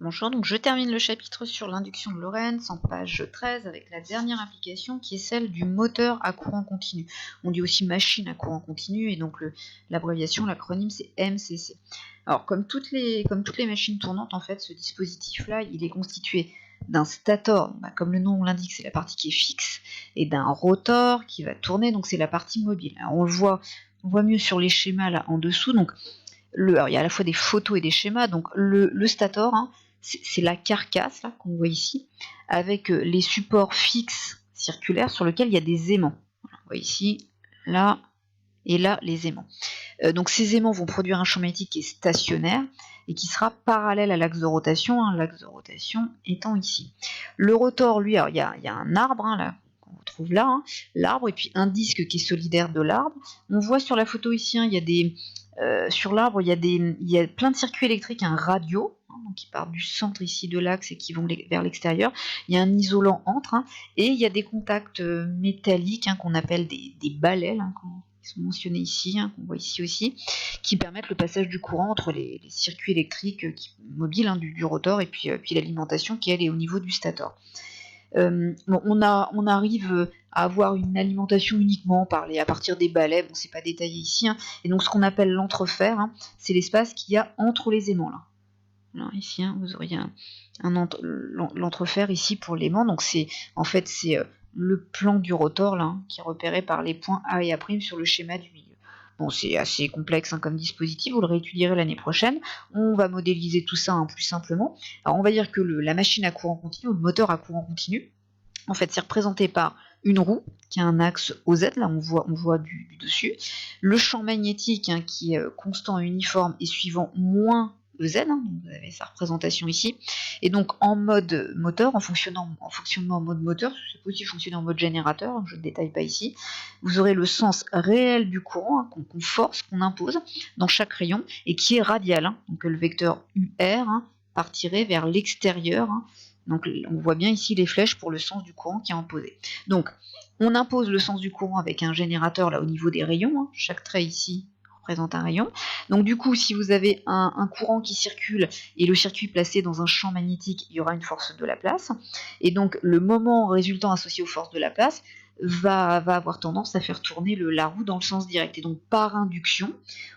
Bonjour, donc je termine le chapitre sur l'induction de Lorentz en page 13 avec la dernière application qui est celle du moteur à courant continu. On dit aussi machine à courant continu et donc l'abréviation, l'acronyme c'est MCC. Alors comme toutes les machines tournantes en fait, ce dispositif-là il est constitué d'un stator, comme le nom l'indique c'est la partie qui est fixe, et d'un rotor qui va tourner, donc c'est la partie mobile. Alors on voit mieux sur les schémas là en dessous, donc alors, il y a à la fois des photos et des schémas, donc le stator, c'est la carcasse là qu'on voit ici, avec les supports fixes circulaires sur lesquels il y a des aimants. Voilà, on voit ici, là et là les aimants. Donc ces aimants vont produire un champ magnétique qui est stationnaire et qui sera parallèle à l'axe de rotation, l'axe de rotation étant ici. Le rotor, lui, il y a un arbre là, qu'on retrouve là, l'arbre, et puis un disque qui est solidaire de l'arbre. On voit sur la photo ici, il y a des sur l'arbre, il y a plein de circuits électriques, un radio, donc qui part du centre ici de l'axe et qui vont vers l'extérieur. Il y a un isolant entre, et il y a des contacts métalliques qu'on appelle des balais, qui sont mentionnés ici, qu'on voit ici aussi, qui permettent le passage du courant entre les circuits électriques mobiles du rotor et puis l'alimentation qui elle est au niveau du stator. On arrive à avoir une alimentation uniquement à partir des balais, bon c'est pas détaillé ici, et donc ce qu'on appelle l'entrefer, c'est l'espace qu'il y a entre les aimants là. Alors ici vous auriez l'entrefer ici pour l'aimant, donc c'est le plan du rotor là, qui est repéré par les points A et A' sur le schéma du milieu. Bon, c'est assez complexe comme dispositif, vous le réétudierez l'année prochaine. On va modéliser tout ça plus simplement. Alors on va dire que la machine à courant continu, ou le moteur à courant continu, en fait c'est représenté par une roue qui a un axe OZ, là on voit du dessus, le champ magnétique qui est constant et uniforme et suivant moins EZ, donc vous avez sa représentation ici, et donc en mode moteur, en fonctionnement en mode moteur, c'est possible de fonctionner en mode générateur, je ne détaille pas ici, vous aurez le sens réel du courant qu'on force, qu'on impose dans chaque rayon, et qui est radial, donc le vecteur UR partirait vers l'extérieur, donc on voit bien ici les flèches pour le sens du courant qui est imposé. Donc on impose le sens du courant avec un générateur là au niveau des rayons, chaque trait ici représente un rayon. Donc du coup si vous avez un courant qui circule et le circuit placé dans un champ magnétique, il y aura une force de Laplace, et donc le moment résultant associé aux forces de Laplace va avoir tendance à faire tourner la roue dans le sens direct. Et donc par induction,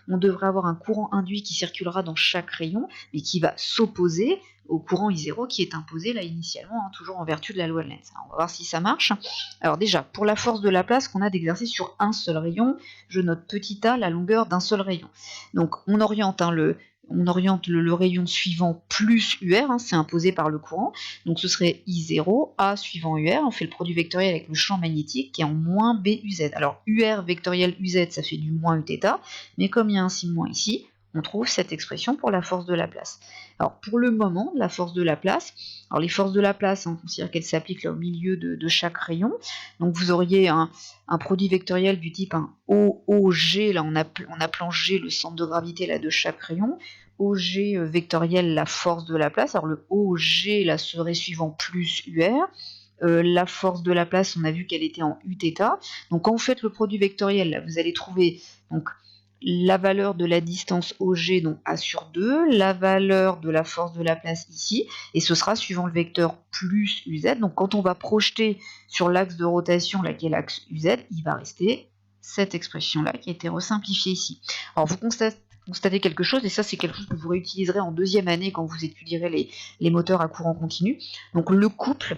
on devrait avoir un courant induit qui circulera dans chaque rayon, mais qui va s'opposer au courant I0 qui est imposé là initialement, toujours en vertu de la loi de Lenz. On va voir si ça marche. Alors déjà, pour la force de Laplace qu'on a d'exercer sur un seul rayon, je note petit a, la longueur d'un seul rayon. Donc on oriente le rayon suivant plus UR, c'est imposé par le courant, donc ce serait I0, A suivant UR, on fait le produit vectoriel avec le champ magnétique qui est en moins BUZ. Alors UR vectoriel UZ, ça fait du moins Uθ, mais comme il y a un signe moins ici, on trouve cette expression pour la force de Laplace. Alors pour le moment, la force de Laplace, alors les forces de Laplace, on considère qu'elles s'appliquent au milieu de chaque rayon, donc vous auriez un produit vectoriel du type OG, là en appelant G le centre de gravité là, de chaque rayon, OG vectoriel la force de Laplace, alors le OG là serait suivant plus UR, la force de Laplace, on a vu qu'elle était en Uθ, donc quand vous faites le produit vectoriel, là, vous allez trouver donc la valeur de la distance OG, donc A sur 2, la valeur de la force de Laplace ici, et ce sera suivant le vecteur plus UZ. Donc quand on va projeter sur l'axe de rotation, là qui est l'axe UZ, il va rester cette expression-là qui a été resimplifiée ici. Alors vous constatez quelque chose, et ça c'est quelque chose que vous réutiliserez en deuxième année quand vous étudierez les moteurs à courant continu. Donc le couple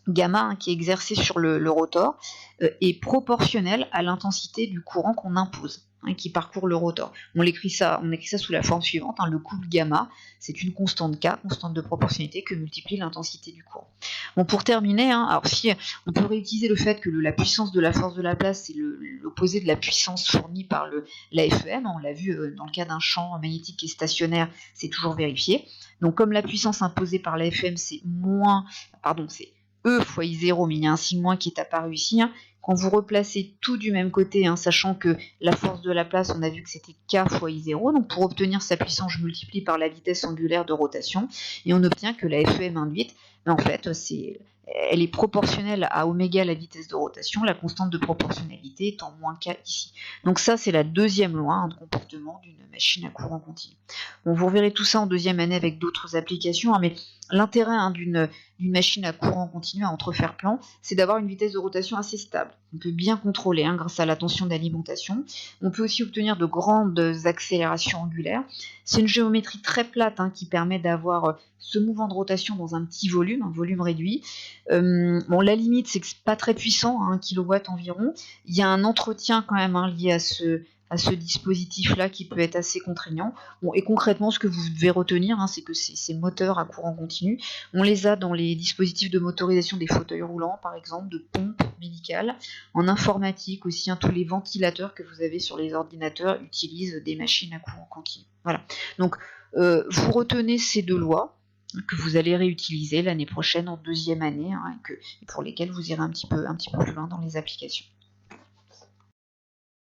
gamma qui est exercé sur le rotor est proportionnel à l'intensité du courant qu'on impose, qui parcourt le rotor. On écrit ça sous la forme suivante, le couple gamma, c'est une constante K, constante de proportionnalité, que multiplie l'intensité du courant. Bon, pour terminer, alors si on peut réutiliser le fait que la puissance de la force de Laplace, c'est l'opposé de la puissance fournie par la FEM, on l'a vu dans le cas d'un champ magnétique qui est stationnaire, c'est toujours vérifié. Donc comme la puissance imposée par la FEM, c'est E fois I0, mais il y a un signe moins qui est apparu ici, Quand vous replacez tout du même côté, sachant que la force de la place, on a vu que c'était K fois I0, donc pour obtenir sa puissance, je multiplie par la vitesse angulaire de rotation, et on obtient que la FEM induite, en fait, elle est proportionnelle à oméga la vitesse de rotation, la constante de proportionnalité étant moins K ici. Donc ça, c'est la deuxième loi de comportement d'une machine à courant continu. Bon, vous reverrez tout ça en deuxième année avec d'autres applications, mais l'intérêt d'une machine à courant continu à entrefaire plan, c'est d'avoir une vitesse de rotation assez stable. On peut bien contrôler grâce à la tension d'alimentation. On peut aussi obtenir de grandes accélérations angulaires. C'est une géométrie très plate qui permet d'avoir ce mouvement de rotation dans un petit volume, un volume réduit. La limite, c'est que c'est pas très puissant, 1 kW environ. Il y a un entretien quand même lié à ce dispositif-là qui peut être assez contraignant. Bon, et concrètement, ce que vous devez retenir, c'est que ces moteurs à courant continu, on les a dans les dispositifs de motorisation des fauteuils roulants, par exemple, de pompes médicales. En informatique aussi, tous les ventilateurs que vous avez sur les ordinateurs utilisent des machines à courant continu. Voilà. Donc, vous retenez ces deux lois que vous allez réutiliser l'année prochaine en deuxième année, et pour lesquelles vous irez un petit peu plus loin dans les applications.